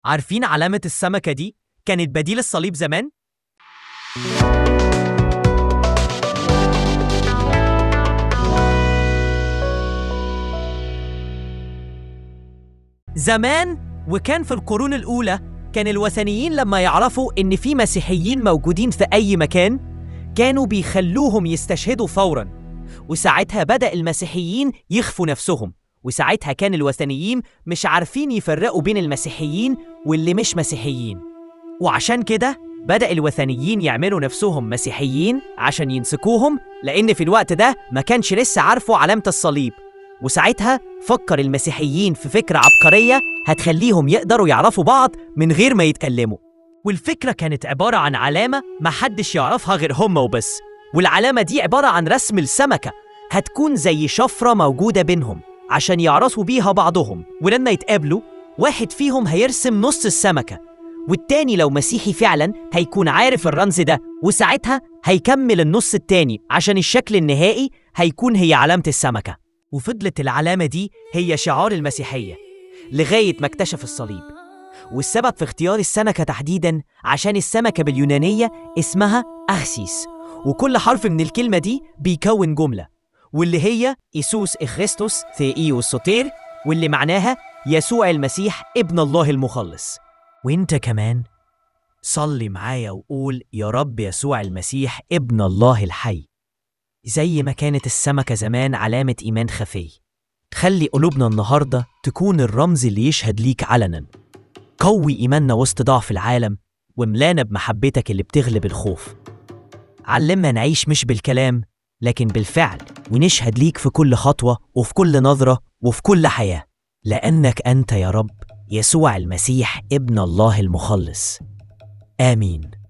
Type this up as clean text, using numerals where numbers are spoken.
عارفين علامة السمكة دي كانت بديل الصليب زمان؟ زمان وكان في القرون الأولى كان الوثنيين لما يعرفوا إن في مسيحيين موجودين في أي مكان كانوا بيخلوهم يستشهدوا فوراً، وساعتها بدأ المسيحيين يخفوا نفسهم، وساعتها كان الوثنيين مش عارفين يفرقوا بين المسيحيين واللي مش مسيحيين، وعشان كده بدأ الوثنيين يعملوا نفسهم مسيحيين عشان ينسكوهم، لأن في الوقت ده ما كانش لسه عارفوا علامة الصليب. وساعتها فكر المسيحيين في فكرة عبقرية هتخليهم يقدروا يعرفوا بعض من غير ما يتكلموا، والفكرة كانت عبارة عن علامة محدش يعرفها غير هم وبس، والعلامة دي عبارة عن رسم السمكة، هتكون زي شفرة موجودة بينهم عشان يعرفوا بيها بعضهم، ولما يتقابلوا واحد فيهم هيرسم نص السمكة، والتاني لو مسيحي فعلا هيكون عارف الرمز ده، وساعتها هيكمل النص التاني عشان الشكل النهائي هيكون هي علامة السمكة. وفضلت العلامة دي هي شعار المسيحية لغاية ما اكتشف الصليب. والسبب في اختيار السمكة تحديداً عشان السمكة باليونانية اسمها أخسيس، وكل حرف من الكلمة دي بيكون جملة، واللي هي إيسوس إخريستوس ثيئيوس سوتير، واللي معناها يسوع المسيح ابن الله المخلص. وانت كمان صلي معايا وقول يا رب يسوع المسيح ابن الله الحي. زي ما كانت السمكة زمان علامة إيمان خفي، خلي قلوبنا النهاردة تكون الرمز اللي يشهد ليك علناً. قوي إيماننا وسط ضعف العالم، وملانا بمحبتك اللي بتغلب الخوف. علمنا نعيش مش بالكلام لكن بالفعل، ونشهد ليك في كل خطوة وفي كل نظرة وفي كل حياة، لأنك أنت يا رب يسوع المسيح ابن الله المخلص. آمين.